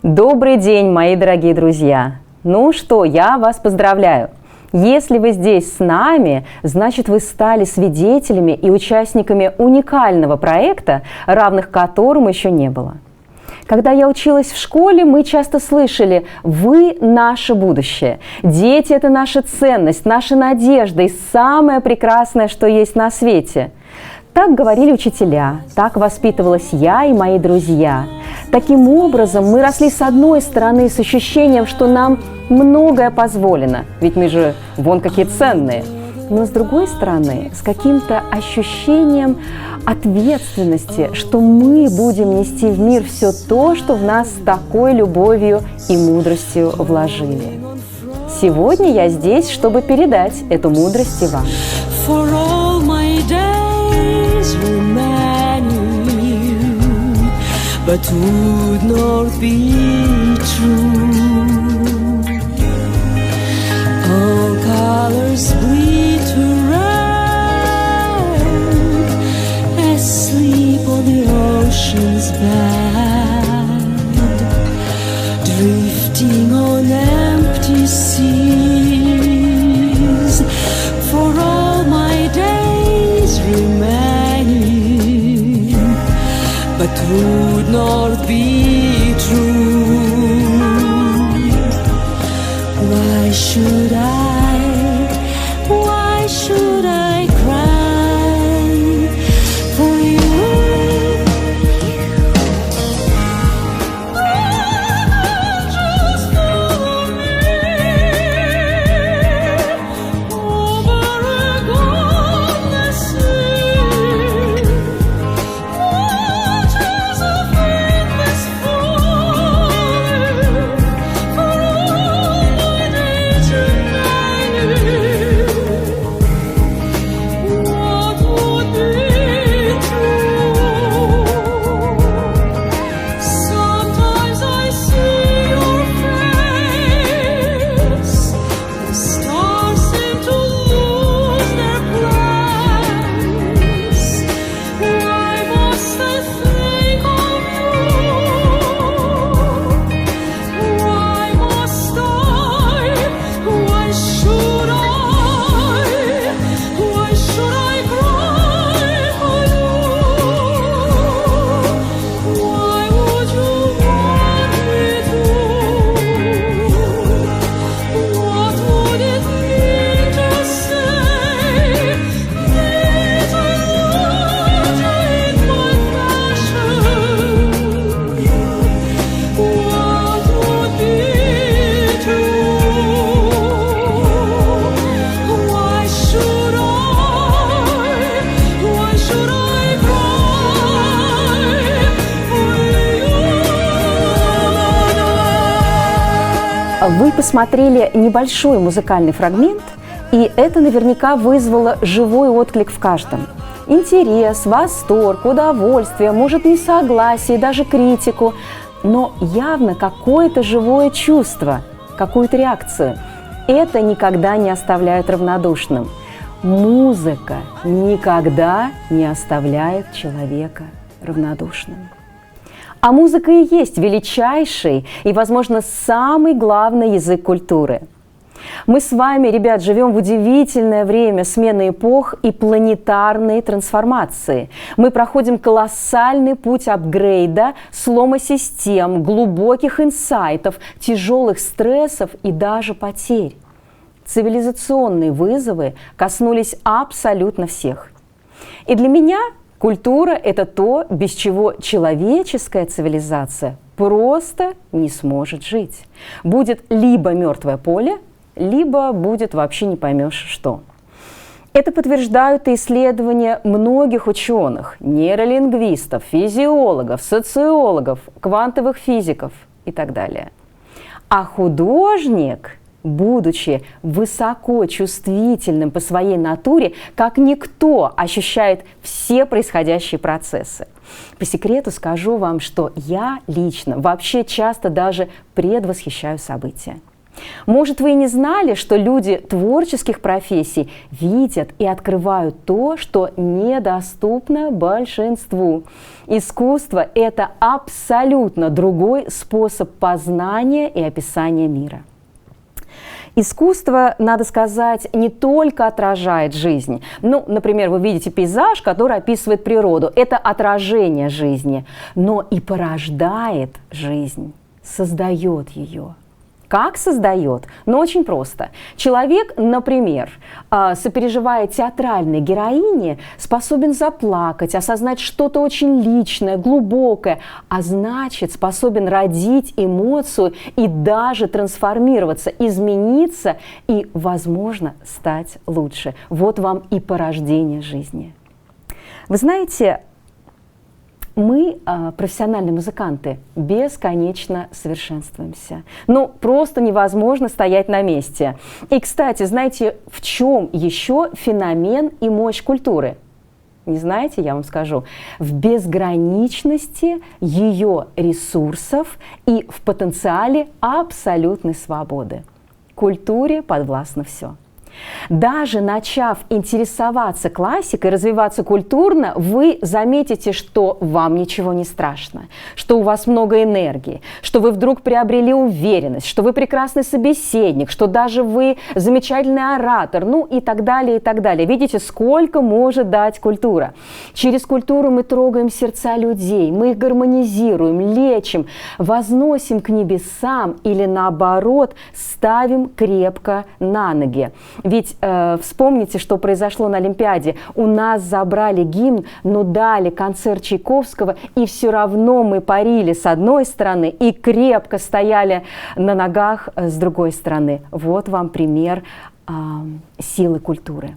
Добрый день, мои дорогие друзья! Ну что, я вас поздравляю! Если вы здесь с нами, значит, вы стали свидетелями и участниками уникального проекта, равных которому еще не было. Когда я училась в школе, мы часто слышали: «Вы – наше будущее». Дети – это наша ценность, наша надежда и самое прекрасное, что есть на свете. Так говорили учителя, так воспитывалась я и мои друзья. Таким образом, мы росли с одной стороны с ощущением, что нам многое позволено, ведь мы же вон какие ценные. Но с другой стороны, с каким-то ощущением ответственности, что мы будем нести в мир все то, что в нас с такой любовью и мудростью вложили. Сегодня я здесь, чтобы передать эту мудрость и вам. But would not be true. All colors bleed to red, asleep on the ocean's bed, drifting on empty seas. For all my days remaining, but would not be true. Why should I cry for you? Just for me, over a godless sea. Вы посмотрели небольшой музыкальный фрагмент, и это наверняка вызвало живой отклик в каждом. Интерес, восторг, удовольствие, может, несогласие, даже критику, но явно какое-то живое чувство, какую-то реакцию. Это никогда не оставляет равнодушным. Музыка никогда не оставляет человека равнодушным. А музыка и есть величайший и, возможно, самый главный язык культуры. Мы с вами, ребят, живем в удивительное время смены эпох и планетарной трансформации. Мы проходим колоссальный путь апгрейда, слома систем, глубоких инсайтов, тяжелых стрессов и даже потерь. Цивилизационные вызовы коснулись абсолютно всех. И для меня культура – это то, без чего человеческая цивилизация просто не сможет жить. Будет либо мертвое поле, либо будет вообще не поймешь что. Это подтверждают и исследования многих ученых, нейролингвистов, физиологов, социологов, квантовых физиков и так далее. А художник, будучи высоко чувствительным по своей натуре, как никто ощущает все происходящие процессы. По секрету скажу вам, что я лично вообще часто даже предвосхищаю события. Может, вы и не знали, что люди творческих профессий видят и открывают то, что недоступно большинству. Искусство – это абсолютно другой способ познания и описания мира. Искусство, надо сказать, не только отражает жизнь. Ну, например, вы видите пейзаж, который описывает природу. Это отражение жизни, но и порождает жизнь, создает ее. Как создает? Ну, очень просто. Человек, например, сопереживая театральной героине, способен заплакать, осознать что-то очень личное, глубокое, а значит, способен родить эмоцию и даже трансформироваться, измениться и, возможно, стать лучше. Вот вам и порождение жизни. Вы знаете, мы, профессиональные музыканты, бесконечно совершенствуемся. Ну, просто невозможно стоять на месте. И, кстати, знаете, в чем еще феномен и мощь культуры? Не знаете, я вам скажу. В безграничности ее ресурсов и в потенциале абсолютной свободы. Культуре подвластно все. Даже начав интересоваться классикой, развиваться культурно, вы заметите, что вам ничего не страшно, что у вас много энергии, что вы вдруг приобрели уверенность, что вы прекрасный собеседник, что даже вы замечательный оратор, ну и так далее, и так далее. Видите, сколько может дать культура. Через культуру мы трогаем сердца людей, мы их гармонизируем, лечим, возносим к небесам или наоборот ставим крепко на ноги. Ведь вспомните, что произошло на Олимпиаде. У нас забрали гимн, но дали концерт Чайковского, и все равно мы парили с одной стороны и крепко стояли на ногах с другой стороны. Вот вам пример силы культуры.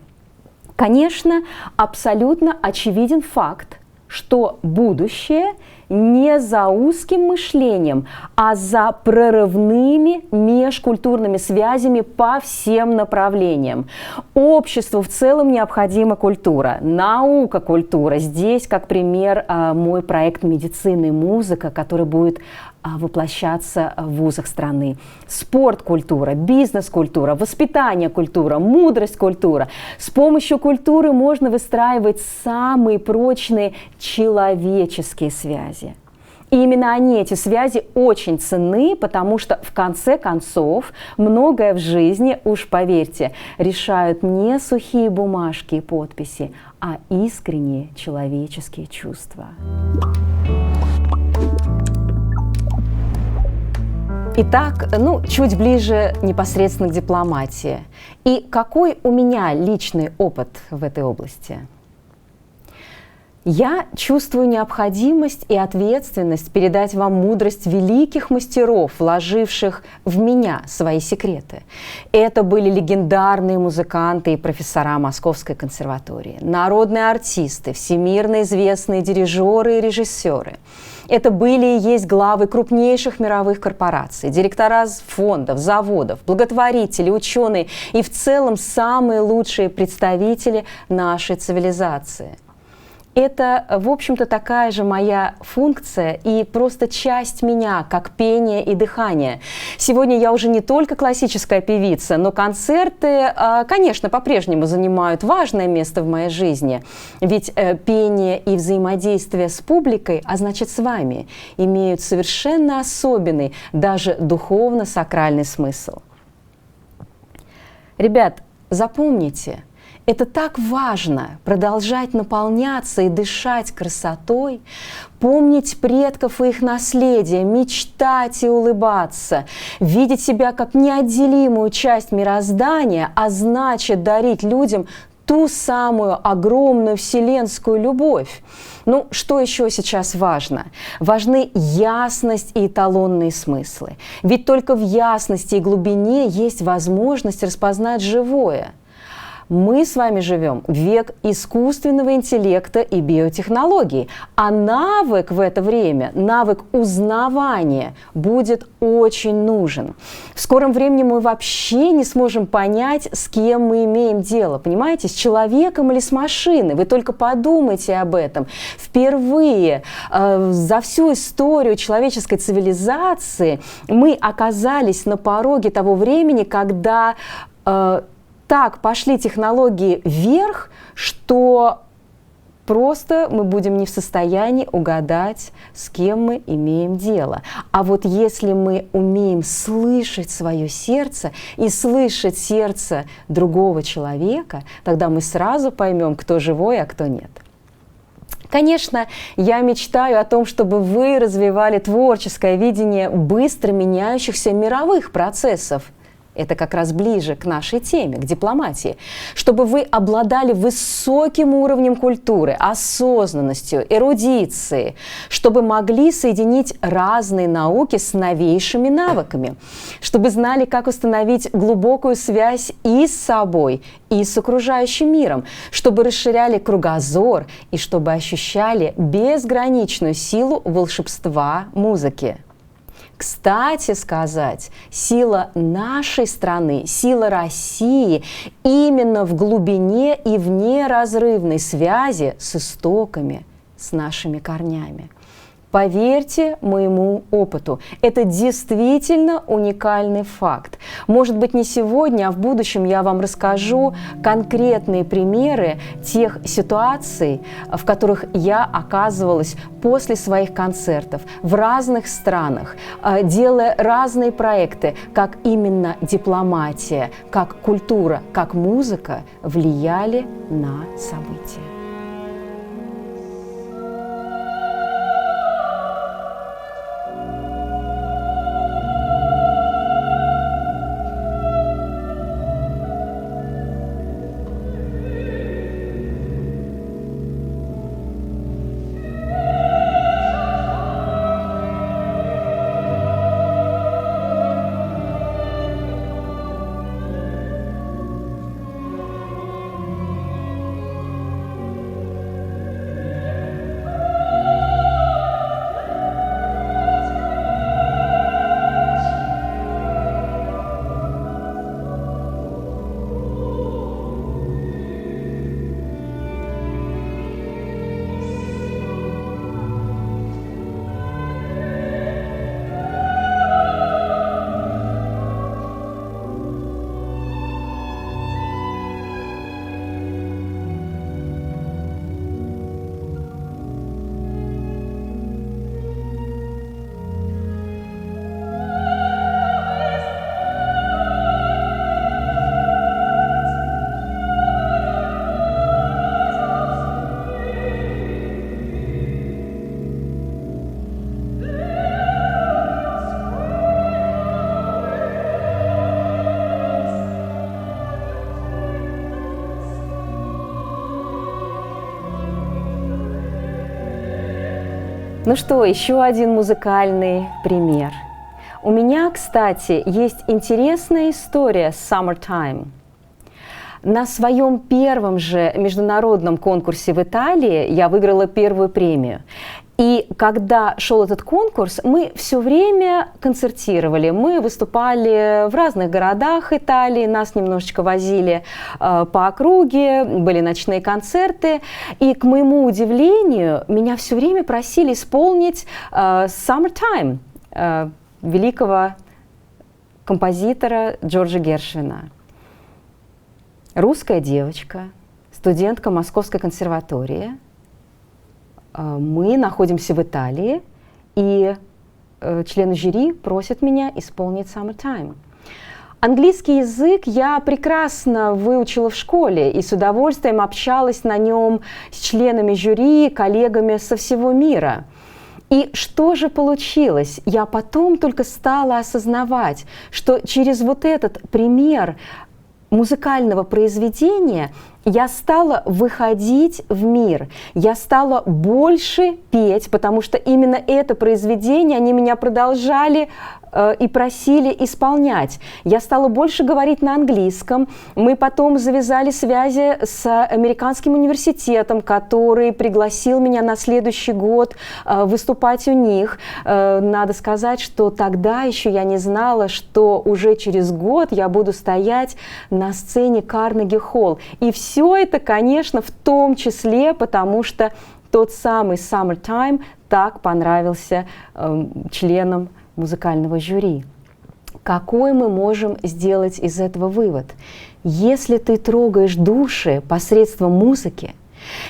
Конечно, абсолютно очевиден факт, что будущее не за узким мышлением, а за прорывными межкультурными связями по всем направлениям. Обществу в целом необходима культура, наука, культура. Здесь, как пример, мой проект «Медицина и музыка», который будет воплощаться в вузах страны. Спорт-культура, бизнес-культура, воспитание-культура, мудрость-культура. С помощью культуры можно выстраивать самые прочные человеческие связи. И именно они, эти связи, очень ценны, потому что, в конце концов, многое в жизни, уж поверьте, решают не сухие бумажки и подписи, а искренние человеческие чувства. Итак, чуть ближе непосредственно к дипломатии. И какой у меня личный опыт в этой области? Я чувствую необходимость и ответственность передать вам мудрость великих мастеров, вложивших в меня свои секреты. Это были легендарные музыканты и профессора Московской консерватории, народные артисты, всемирно известные дирижеры и режиссеры. Это были и есть главы крупнейших мировых корпораций, директора фондов, заводов, благотворители, ученые и в целом самые лучшие представители нашей цивилизации. Это, в общем-то, такая же моя функция и просто часть меня, как пение и дыхание. Сегодня я уже не только классическая певица, но концерты, конечно, по-прежнему занимают важное место в моей жизни. Ведь пение и взаимодействие с публикой, а значит с вами, имеют совершенно особенный, даже духовно-сакральный смысл. Ребят, запомните, это так важно продолжать наполняться и дышать красотой, помнить предков и их наследие, мечтать и улыбаться, видеть себя как неотделимую часть мироздания, а значит дарить людям ту самую огромную вселенскую любовь. Что еще сейчас важно? Важны ясность и эталонные смыслы. Ведь только в ясности и глубине есть возможность распознать живое. Мы с вами живем в век искусственного интеллекта и биотехнологий, а навык в это время, навык узнавания будет очень нужен. В скором времени мы вообще не сможем понять, с кем мы имеем дело, понимаете, с человеком или с машиной. Вы только подумайте об этом. Впервые за всю историю человеческой цивилизации мы оказались на пороге того времени, когда так пошли технологии вверх, что просто мы будем не в состоянии угадать, с кем мы имеем дело. А вот если мы умеем слышать свое сердце и слышать сердце другого человека, тогда мы сразу поймем, кто живой, а кто нет. Конечно, я мечтаю о том, чтобы вы развивали творческое видение быстро меняющихся мировых процессов. Это как раз ближе к нашей теме, к дипломатии. Чтобы вы обладали высоким уровнем культуры, осознанностью, эрудицией, чтобы могли соединить разные науки с новейшими навыками, чтобы знали, как установить глубокую связь и с собой, и с окружающим миром, чтобы расширяли кругозор и чтобы ощущали безграничную силу волшебства музыки. Кстати сказать, сила нашей страны, сила России именно в глубине и в неразрывной связи с истоками, с нашими корнями. Поверьте моему опыту, это действительно уникальный факт. Может быть, не сегодня, а в будущем я вам расскажу конкретные примеры тех ситуаций, в которых я оказывалась после своих концертов в разных странах, делая разные проекты, как именно дипломатия, как культура, как музыка влияли на события. Ну что, еще один музыкальный пример. У меня, кстати, есть интересная история с Summertime. На своем первом же международном конкурсе в Италии я выиграла первую премию. И когда шел этот конкурс, мы все время концертировали. Мы выступали в разных городах Италии, нас немножечко возили по округе, были ночные концерты. И, к моему удивлению, меня все время просили исполнить Summertime великого композитора Джорджа Гершвина. Русская девочка, студентка Московской консерватории. Мы находимся в Италии, и члены жюри просят меня исполнить Summertime. Английский язык я прекрасно выучила в школе и с удовольствием общалась на нем с членами жюри, коллегами со всего мира. И что же получилось? Я потом только стала осознавать, что через вот этот пример музыкального произведения Я стала выходить в мир, я стала больше петь, потому что именно это произведение, они меня продолжали и просили исполнять. Я стала больше говорить на английском. Мы потом завязали связи с американским университетом, который пригласил меня на следующий год выступать у них. Надо сказать, что тогда еще я не знала, что уже через год я буду стоять на сцене Карнеги-холл. И все это, конечно, в том числе, потому что тот самый Summertime так понравился членам музыкального жюри. Какой мы можем сделать из этого вывод? Если ты трогаешь души посредством музыки,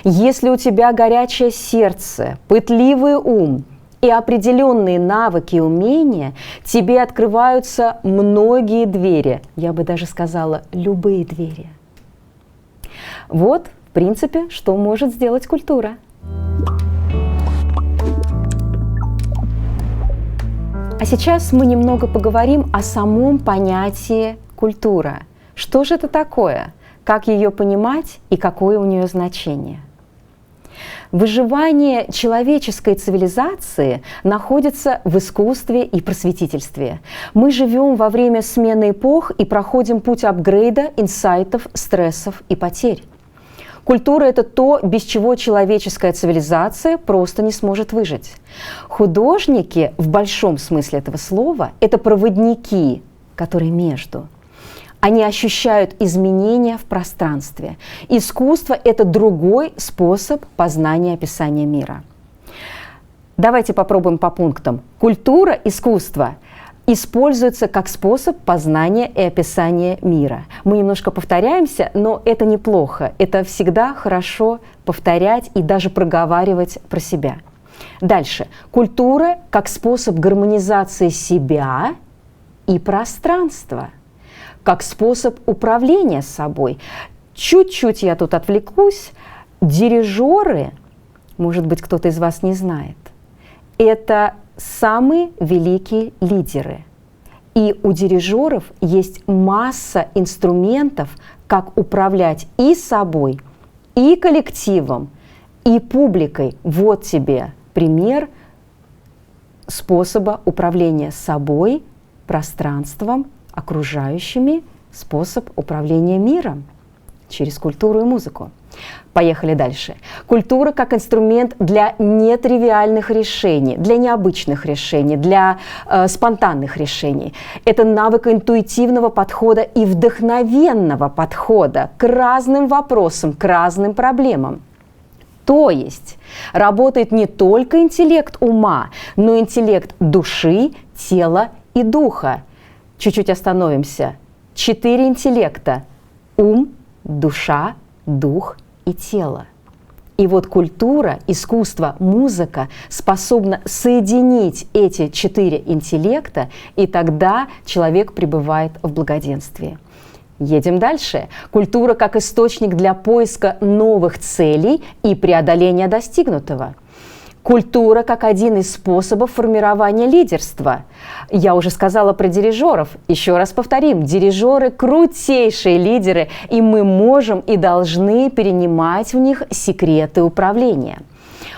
если у тебя горячее сердце, пытливый ум и определенные навыки и умения, тебе открываются многие двери, я бы даже сказала, любые двери. Вот, в принципе, что может сделать культура. А сейчас мы немного поговорим о самом понятии культура. Что же это такое? Как ее понимать и какое у нее значение? Выживание человеческой цивилизации находится в искусстве и просветительстве. Мы живем во время смены эпох и проходим путь апгрейда, инсайтов, стрессов и потерь. Культура – это то, без чего человеческая цивилизация просто не сможет выжить. Художники, в большом смысле этого слова, это проводники, которые между. Они ощущают изменения в пространстве. Искусство – это другой способ познания описания мира. Давайте попробуем по пунктам. Культура, искусство используется как способ познания и описания мира. Мы немножко повторяемся, но это неплохо. Это всегда хорошо повторять и даже проговаривать про себя. Дальше. Культура как способ гармонизации себя и пространства, как способ управления собой. Чуть-чуть я тут отвлекусь. Дирижеры, может быть, кто-то из вас не знает, это самые великие лидеры. И у дирижеров есть масса инструментов, как управлять и собой, и коллективом, и публикой. Вот тебе пример способа управления собой, пространством, окружающими, способ управления миром через культуру и музыку. Поехали дальше. Культура как инструмент для нетривиальных решений, для необычных решений, для спонтанных решений. Это навык интуитивного подхода и вдохновенного подхода к разным вопросам, к разным проблемам. То есть работает не только интеллект ума, но и интеллект души, тела и духа. Чуть-чуть остановимся. 4 интеллекта – ум, душа, дух и тело. И вот культура, искусство, музыка способна соединить эти 4 интеллекта, и тогда человек пребывает в благоденствии. Едем дальше. Культура как источник для поиска новых целей и преодоления достигнутого. Культура как один из способов формирования лидерства. Я уже сказала про дирижеров. Еще раз повторим. Дирижеры – крутейшие лидеры, и мы можем и должны перенимать у них секреты управления.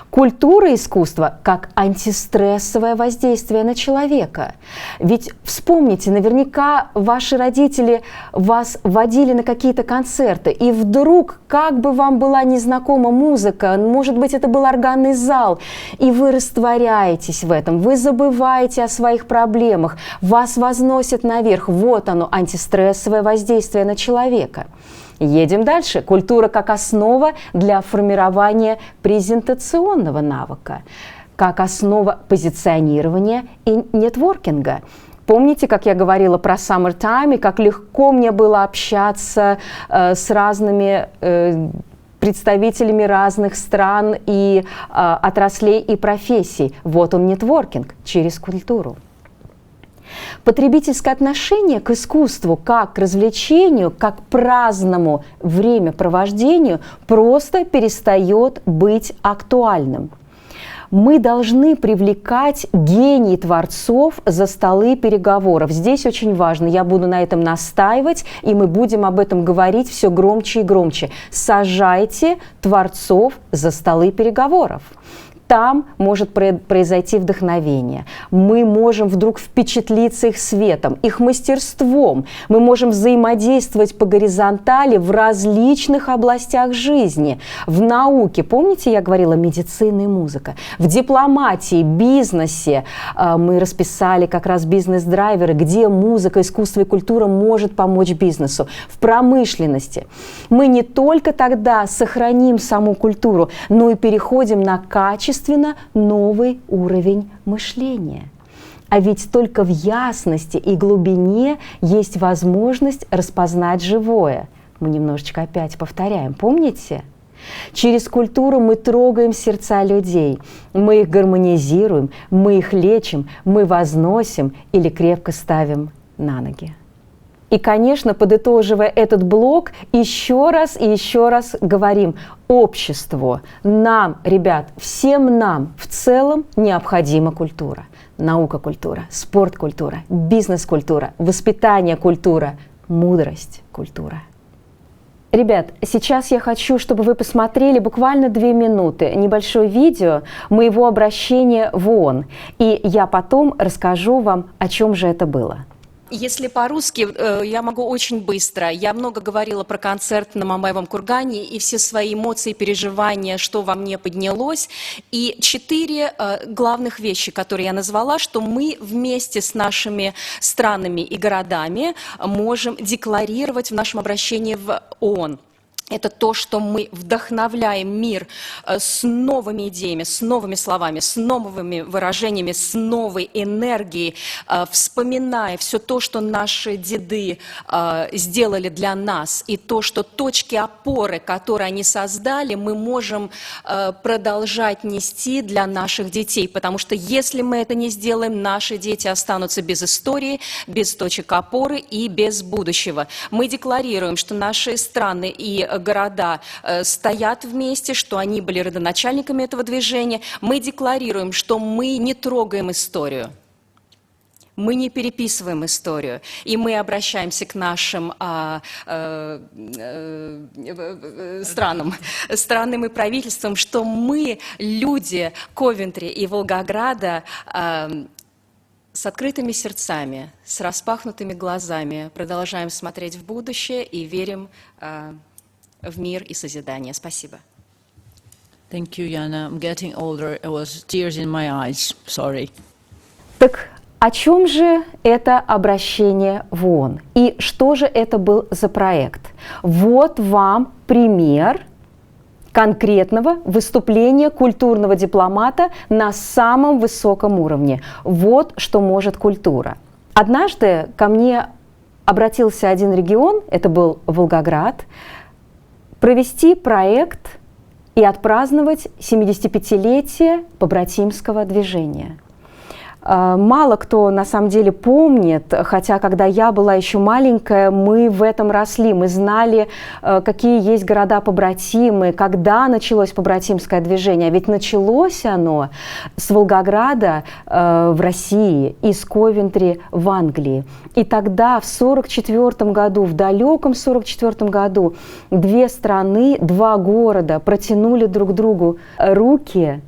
Культура искусства как антистрессовое воздействие на человека. Ведь вспомните, наверняка ваши родители вас водили на какие-то концерты, и вдруг, как бы вам была незнакома музыка, может быть, это был органный зал, и вы растворяетесь в этом, вы забываете о своих проблемах, вас возносят наверх. Вот оно, антистрессовое воздействие на человека. Едем дальше. Культура как основа для формирования презентационного навыка, как основа позиционирования и нетворкинга. Помните, как я говорила про Summertime, и как легко мне было общаться с разными представителями разных стран и отраслей и профессий. Вот он, нетворкинг через культуру. Потребительское отношение к искусству, как к развлечению, как к праздному времяпровождению просто перестает быть актуальным. Мы должны привлекать гений творцов за столы переговоров. Здесь очень важно, я буду на этом настаивать, и мы будем об этом говорить все громче и громче. Сажайте творцов за столы переговоров. Там может произойти вдохновение. Мы можем вдруг впечатлиться их светом, их мастерством. Мы можем взаимодействовать по горизонтали в различных областях жизни. В науке, помните, я говорила, медицина и музыка. В дипломатии, бизнесе мы расписали как раз бизнес-драйверы, где музыка, искусство и культура может помочь бизнесу. В промышленности. Мы не только тогда сохраним саму культуру, но и переходим на качество, новый уровень мышления. А ведь только в ясности и глубине есть возможность распознать живое. Мы немножечко опять повторяем, помните? Через культуру мы трогаем сердца людей, мы их гармонизируем, мы их лечим, мы возносим или крепко ставим на ноги. И, конечно, подытоживая этот блок, еще раз и еще раз говорим: обществу, нам, ребят, всем нам в целом необходима культура. Наука-культура, спорт-культура, бизнес-культура, воспитание-культура, мудрость-культура. Ребят, сейчас я хочу, чтобы вы посмотрели буквально 2 минуты небольшое видео моего обращения в ООН. И я потом расскажу вам, о чем же это было. Если по-русски, я могу очень быстро. Я много говорила про концерт на Мамаевом кургане и все свои эмоции, переживания, что во мне поднялось. И 4 главных вещи, которые я назвала, что мы вместе с нашими странами и городами можем декларировать в нашем обращении в ООН. Это то, что мы вдохновляем мир с новыми идеями, с новыми словами, с новыми выражениями, с новой энергией, вспоминая все то, что наши деды сделали для нас, и то, что точки опоры, которые они создали, мы можем продолжать нести для наших детей. Потому что если мы это не сделаем, наши дети останутся без истории, без точек опоры и без будущего. Мы декларируем, что наши страны и города стоят вместе, что они были родоначальниками этого движения. Мы декларируем, что мы не трогаем историю. Мы не переписываем историю, и мы обращаемся к нашим странам и правительствам, что мы, люди Ковентри и Волгограда, с открытыми сердцами, с распахнутыми глазами продолжаем смотреть в будущее и верим в мир и созидание. Спасибо. Thank you, Yana. I'm getting older. It was tears in my eyes. Sorry. Так о чем же это обращение в ООН? И что же это был за проект? Вот вам пример конкретного выступления культурного дипломата на самом высоком уровне. Вот что может культура. Однажды ко мне обратился один регион, это был Волгоград, провести проект и отпраздновать 75-летие побратимского движения. Мало кто на самом деле помнит, хотя когда я была еще маленькая, мы в этом росли, мы знали, какие есть города-побратимы, когда началось побратимское движение. А ведь началось оно с Волгограда в России и с Ковентри в Англии. И тогда, в 1944 году, в далеком 1944 году, 2 страны, 2 города протянули друг другу руки,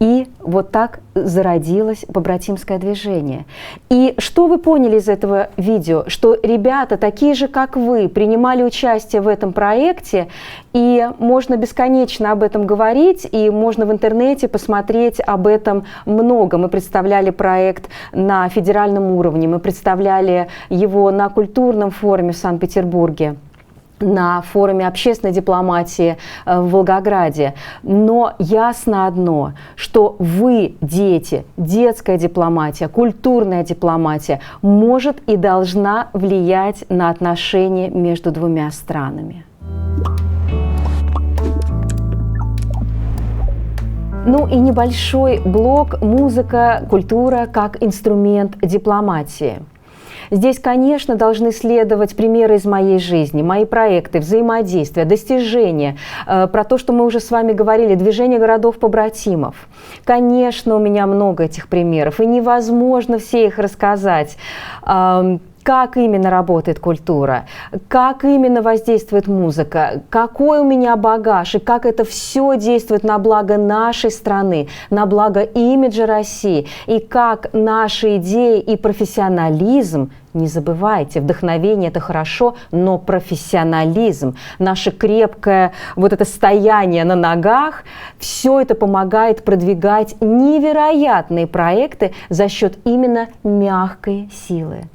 и вот так зародилось побратимское движение. И что вы поняли из этого видео? Что ребята, такие же, как вы, принимали участие в этом проекте, и можно бесконечно об этом говорить, и можно в интернете посмотреть об этом много. Мы представляли проект на федеральном уровне, мы представляли его на культурном форуме в Санкт-Петербурге, на форуме общественной дипломатии в Волгограде. Но ясно одно, что вы, дети, детская дипломатия, культурная дипломатия может и должна влиять на отношения между 2 странами. Ну и небольшой блок «Музыка, культура как инструмент дипломатии». Здесь, конечно, должны следовать примеры из моей жизни, мои проекты, взаимодействия, достижения, про то, что мы уже с вами говорили, движение городов-побратимов. Конечно, у меня много этих примеров, и невозможно все их рассказать. Как именно работает культура, как именно воздействует музыка, какой у меня багаж и как это все действует на благо нашей страны, на благо имиджа России, и как наши идеи и профессионализм, не забывайте, вдохновение – это хорошо, но профессионализм, наше крепкое вот это стояние на ногах, все это помогает продвигать невероятные проекты за счет именно мягкой силы.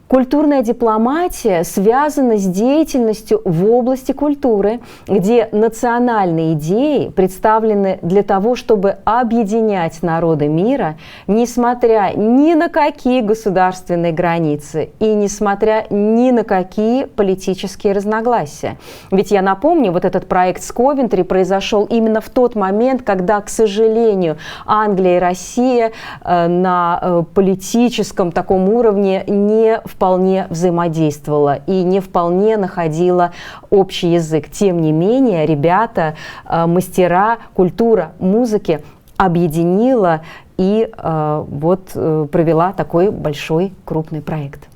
Культурная дипломатия связана с деятельностью в области культуры, где национальные идеи представлены для того, чтобы объединять народы мира, несмотря ни на какие государственные границы и несмотря ни на какие политические разногласия. Ведь я напомню, вот этот проект с Ковентри произошел именно в тот момент, когда, к сожалению, Англия и Россия на политическом таком уровне не вполне взаимодействовала и не вполне находила общий язык. Тем не менее, ребята, мастера, культура музыки объединила и провела такой большой крупный проект.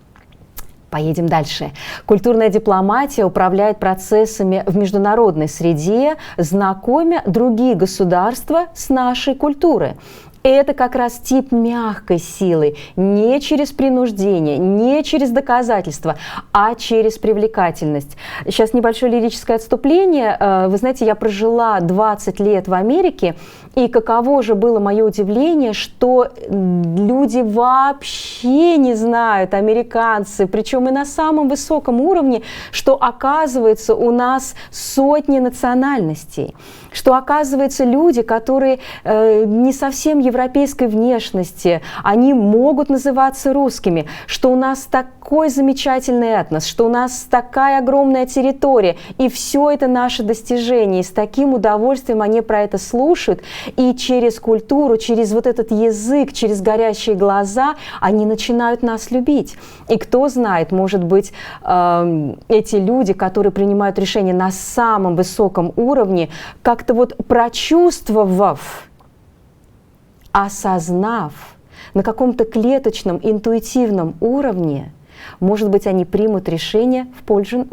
Поедем дальше. Культурная дипломатия управляет процессами в международной среде, знакомя другие государства с нашей культурой. Это как раз тип мягкой силы, не через принуждение, не через доказательства, а через привлекательность. Сейчас небольшое лирическое отступление. Вы знаете, я прожила 20 лет в Америке, и каково же было мое удивление, что люди вообще не знают, американцы, причем и на самом высоком уровне, что оказывается у нас сотни национальностей, что оказывается люди, которые не совсем европейской внешности, они могут называться русскими, что у нас такой замечательный этнос, что у нас такая огромная территория, и все это наше достижение, и с таким удовольствием они про это слушают, и через культуру, через вот этот язык, через горящие глаза они начинают нас любить. И кто знает, может быть, эти люди, которые принимают решения на самом высоком уровне, как-то вот прочувствовав, осознав на каком-то клеточном, интуитивном уровне, может быть, они примут решение в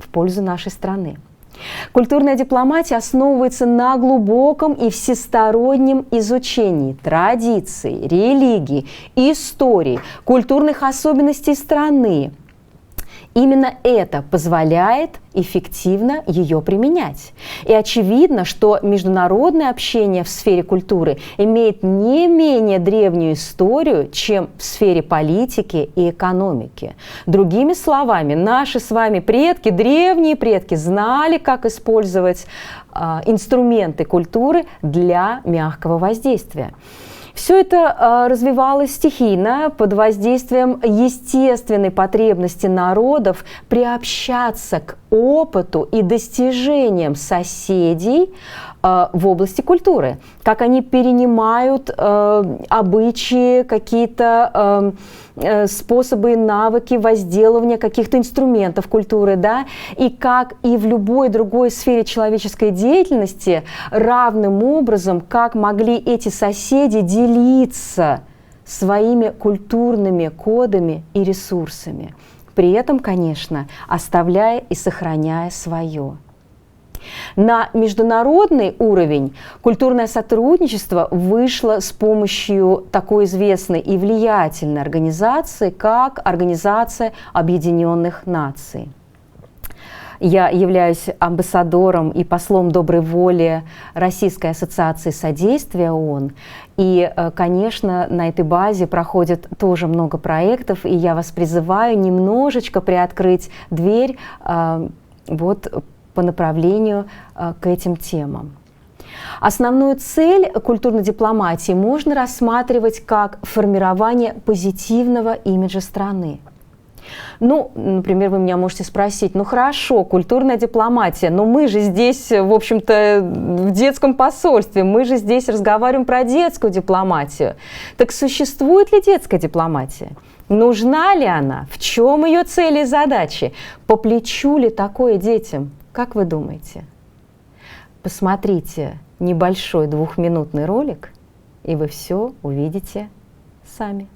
пользу нашей страны. Культурная дипломатия основывается на глубоком и всестороннем изучении традиций, религий, истории, культурных особенностей страны. Именно это позволяет эффективно ее применять. И очевидно, что международное общение в сфере культуры имеет не менее древнюю историю, чем в сфере политики и экономики. Другими словами, наши с вами предки, древние предки, знали, как использовать инструменты культуры для мягкого воздействия. Все это развивалось стихийно под воздействием естественной потребности народов приобщаться к опыту и достижениям соседей в области культуры, как они перенимают обычаи, какие-то способы и навыки возделывания каких-то инструментов культуры, да, и как и в любой другой сфере человеческой деятельности равным образом, как могли эти соседи делиться своими культурными кодами и ресурсами, при этом, конечно, оставляя и сохраняя свое. На международный уровень культурное сотрудничество вышло с помощью такой известной и влиятельной организации, как Организация Объединенных Наций. Я являюсь амбассадором и послом доброй воли Российской ассоциации содействия ООН. И, конечно, на этой базе проходит тоже много проектов, и я вас призываю немножечко приоткрыть дверь по направлению к этим темам. Основную цель культурной дипломатии можно рассматривать как формирование позитивного имиджа страны. Например, вы меня можете спросить, хорошо, культурная дипломатия, но мы же здесь, в общем-то, в детском посольстве, мы же здесь разговариваем про детскую дипломатию. Так существует ли детская дипломатия? Нужна ли она? В чем ее цели и задачи? По плечу ли такое детям? Как вы думаете? Посмотрите небольшой 2-минутный ролик, и вы все увидите сами.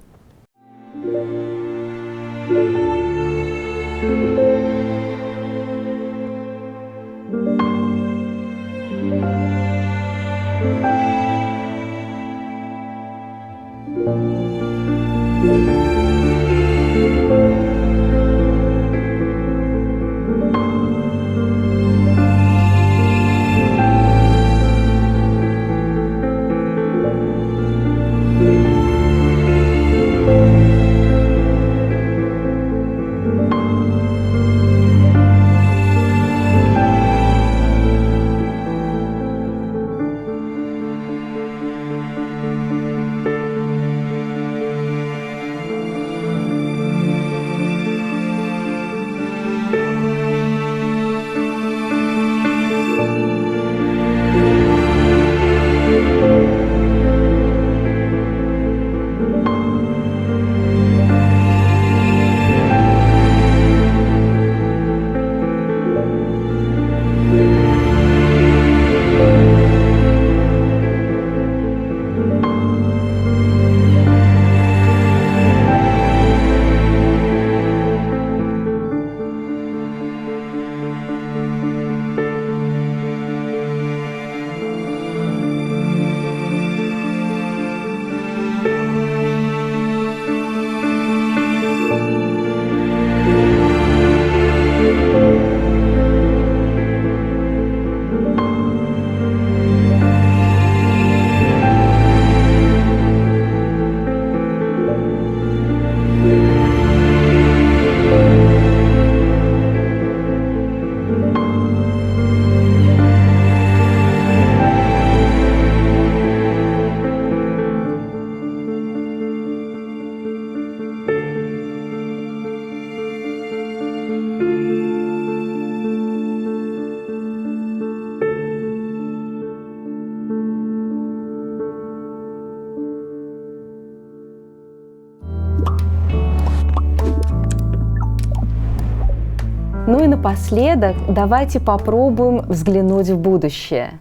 Ну и напоследок давайте попробуем взглянуть в будущее.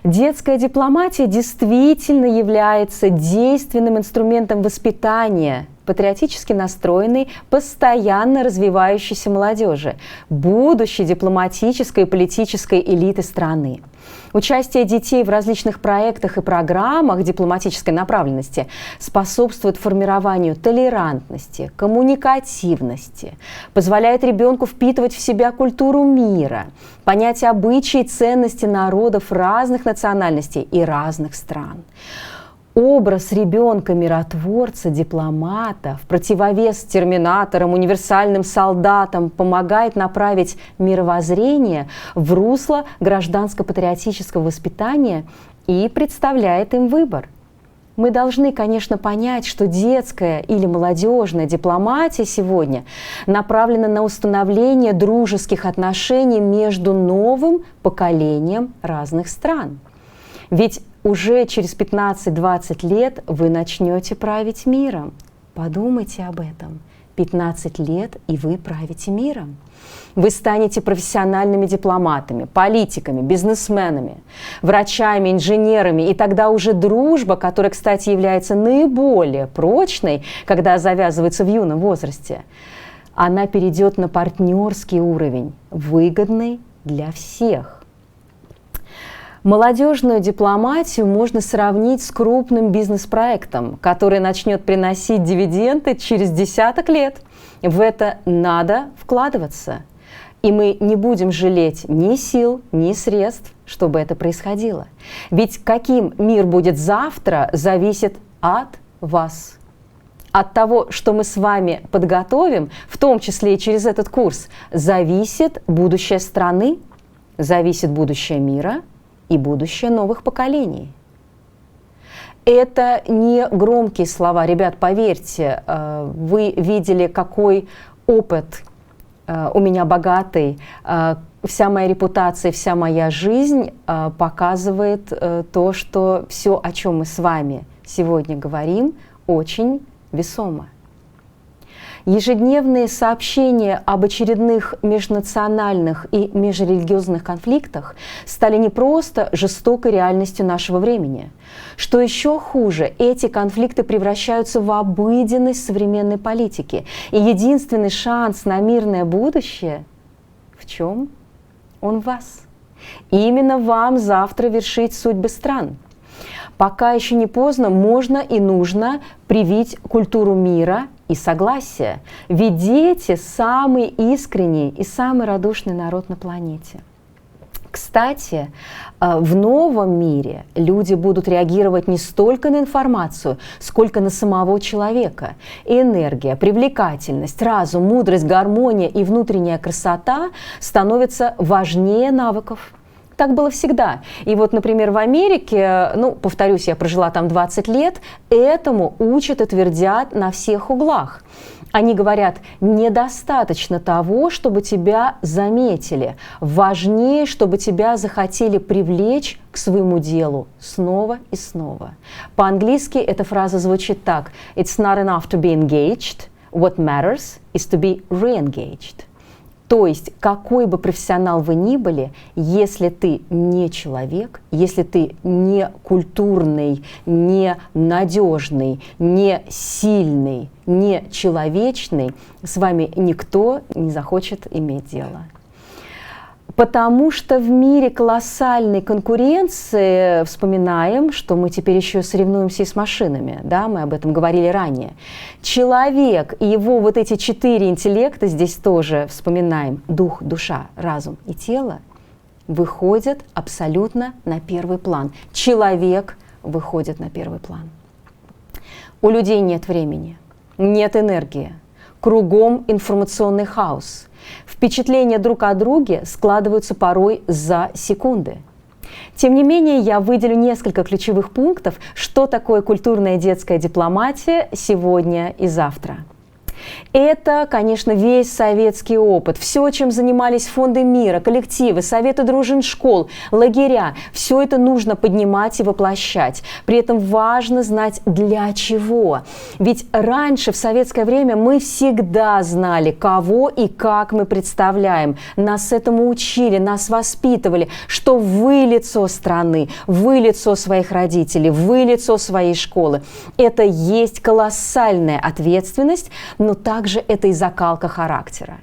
Детская дипломатия действительно является действенным инструментом воспитания патриотически настроенной, постоянно развивающейся молодежи, будущей дипломатической и политической элиты страны. Участие детей в различных проектах и программах дипломатической направленности способствует формированию толерантности, коммуникативности, позволяет ребенку впитывать в себя культуру мира, понять обычаи и ценности народов разных национальностей и разных стран. Образ ребенка-миротворца, дипломата в противовес терминаторам, универсальным солдатам помогает направить мировоззрение в русло гражданско-патриотического воспитания и представляет им выбор. Мы должны, конечно, понять, что детская или молодежная дипломатия сегодня направлена на установление дружеских отношений между новым поколением разных стран. Ведь уже через 15-20 лет вы начнете править миром. Подумайте об этом. 15 лет, и вы правите миром. Вы станете профессиональными дипломатами, политиками, бизнесменами, врачами, инженерами, и тогда уже дружба, которая, кстати, является наиболее прочной, когда завязывается в юном возрасте, она перейдет на партнерский уровень, выгодный для всех. Молодежную дипломатию можно сравнить с крупным бизнес-проектом, который начнет приносить дивиденды через десяток лет. В это надо вкладываться. И мы не будем жалеть ни сил, ни средств, чтобы это происходило. Ведь каким мир будет завтра, зависит от вас. От того, что мы с вами подготовим, в том числе и через этот курс, зависит будущее страны, зависит будущее мира и будущее новых поколений. Это не громкие слова. Ребят, поверьте, вы видели, какой опыт у меня богатый. Вся моя репутация, вся моя жизнь показывает то, что все, о чем мы с вами сегодня говорим, очень весомо. Ежедневные сообщения об очередных межнациональных и межрелигиозных конфликтах стали не просто жестокой реальностью нашего времени. Что еще хуже, эти конфликты превращаются в обыденность современной политики. И единственный шанс на мирное будущее в чем? Он в вас. И именно вам завтра вершить судьбы стран. Пока еще не поздно, можно и нужно привить культуру мира и согласия. Ведь дети – самый искренний и самый радушный народ на планете. Кстати, в новом мире люди будут реагировать не столько на информацию, сколько на самого человека. И энергия, привлекательность, разум, мудрость, гармония и внутренняя красота становятся важнее навыков. Так было всегда. И вот, например, в Америке, повторюсь, я прожила там 20 лет, этому учат и твердят на всех углах. Они говорят, недостаточно того, чтобы тебя заметили. Важнее, чтобы тебя захотели привлечь к своему делу снова и снова. По-английски эта фраза звучит так. It's not enough to be engaged. What matters is to be re-engaged. То есть, какой бы профессионал вы ни были, если ты не человек, если ты не культурный, не надежный, не сильный, не человечный, с вами никто не захочет иметь дело. Потому что в мире колоссальной конкуренции, вспоминаем, что мы теперь еще соревнуемся и с машинами, да, мы об этом говорили ранее. Человек и его вот эти 4 интеллекта, здесь тоже вспоминаем, дух, душа, разум и тело, выходят абсолютно на первый план. Человек выходит на первый план. У людей нет времени, нет энергии, кругом информационный хаос. Впечатления друг о друге складываются порой за секунды. Тем не менее, я выделю несколько ключевых пунктов, что такое культурная детская дипломатия сегодня и завтра. Это, конечно, весь советский опыт. Все, чем занимались фонды мира, коллективы, советы дружин школ, лагеря, все это нужно поднимать и воплощать. При этом важно знать для чего. Ведь раньше, в советское время, мы всегда знали, кого и как мы представляем. Нас этому учили, нас воспитывали, что вы лицо страны, вы лицо своих родителей, вы лицо своей школы. Это есть колоссальная ответственность, но также это и закалка характера.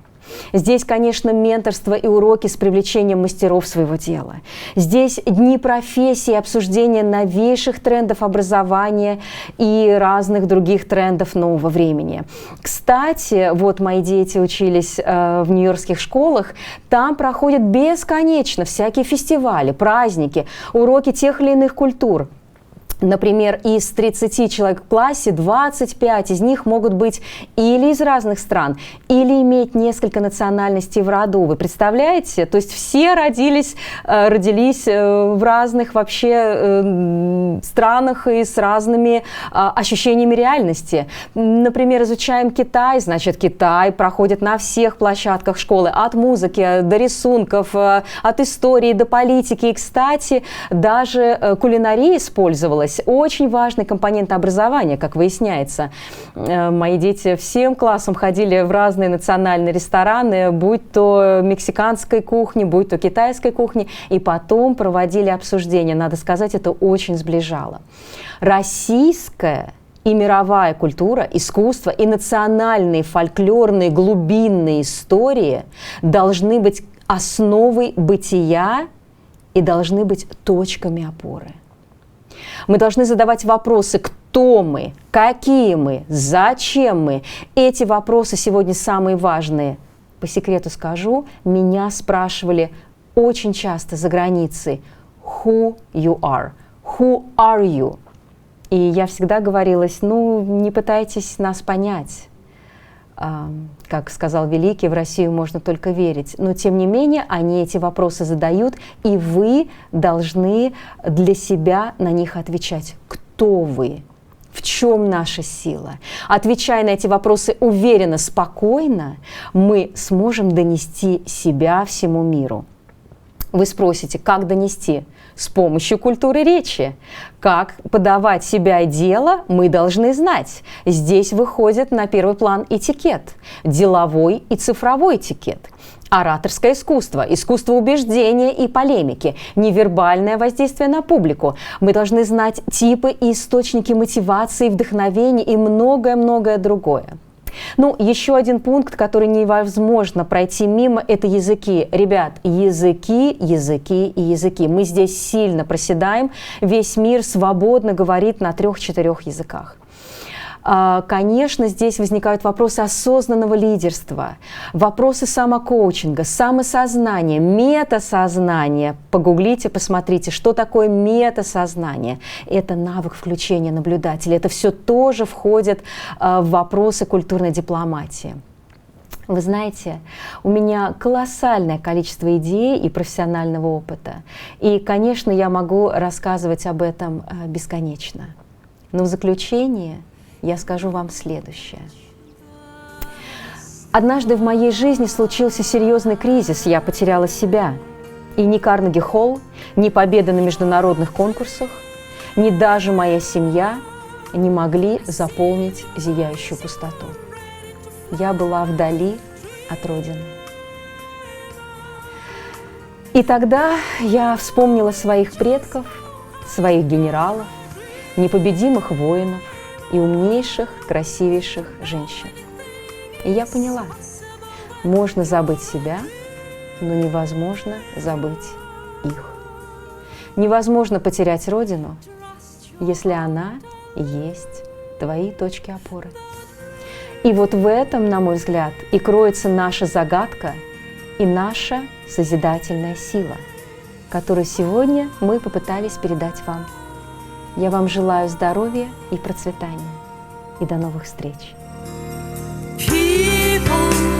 Здесь, конечно, менторство и уроки с привлечением мастеров своего дела. Здесь дни профессии, обсуждение новейших трендов образования и разных других трендов нового времени. Кстати, вот мои дети учились в нью-йоркских школах, там проходят бесконечно всякие фестивали, праздники, уроки тех или иных культур. Например, из 30 человек в классе 25 из них могут быть или из разных стран, или иметь несколько национальностей в роду. Вы представляете? То есть все родились в разных вообще странах и с разными ощущениями реальности. Например, изучаем Китай, значит, Китай проходит на всех площадках школы, от музыки до рисунков, от истории до политики. И, кстати, даже кулинария использовалась. Очень важный компонент образования, как выясняется. Мои дети всем классом ходили в разные национальные рестораны, будь то мексиканской кухни, будь то китайской кухни, и потом проводили обсуждения. Надо сказать, это очень сближало. Российская и мировая культура, искусство и национальные фольклорные глубинные истории должны быть основой бытия и должны быть точками опоры. Мы должны задавать вопросы, кто мы, какие мы, зачем мы. Эти вопросы сегодня самые важные. По секрету скажу, меня спрашивали очень часто за границей: who you are you? И я всегда говорилась, не пытайтесь нас понять. Как сказал Великий, в Россию можно только верить. Но, тем не менее, они эти вопросы задают, и вы должны для себя на них отвечать. Кто вы? В чем наша сила? Отвечая на эти вопросы уверенно, спокойно, мы сможем донести себя всему миру. Вы спросите, как донести? С помощью культуры речи. Как подавать себя и дело, мы должны знать. Здесь выходит на первый план этикет, деловой и цифровой этикет. Ораторское искусство, искусство убеждения и полемики, невербальное воздействие на публику. Мы должны знать типы и источники мотивации, вдохновения и многое-многое другое. Ну, еще один пункт, который невозможно пройти мимо, это языки. Ребят, языки, языки и языки. Мы здесь сильно проседаем. Весь мир свободно говорит на 3-4 языках. Конечно, здесь возникают вопросы осознанного лидерства, вопросы самокоучинга, самосознания, метасознания. Погуглите, посмотрите, что такое метасознание. Это навык включения наблюдателя. Это все тоже входит в вопросы культурной дипломатии. Вы знаете, у меня колоссальное количество идей и профессионального опыта. И, конечно, я могу рассказывать об этом бесконечно. Но в заключение я скажу вам следующее. Однажды в моей жизни случился серьезный кризис, я потеряла себя. И ни Карнеги Холл, ни победа на международных конкурсах, ни даже моя семья не могли заполнить зияющую пустоту. Я была вдали от Родины. И тогда я вспомнила своих предков, своих генералов, непобедимых воинов и умнейших, красивейших женщин. И я поняла, можно забыть себя, но невозможно забыть их. Невозможно потерять Родину, если она есть твои точки опоры. И вот в этом, на мой взгляд, и кроется наша загадка и наша созидательная сила, которую сегодня мы попытались передать вам. Я вам желаю здоровья и процветания. И до новых встреч. People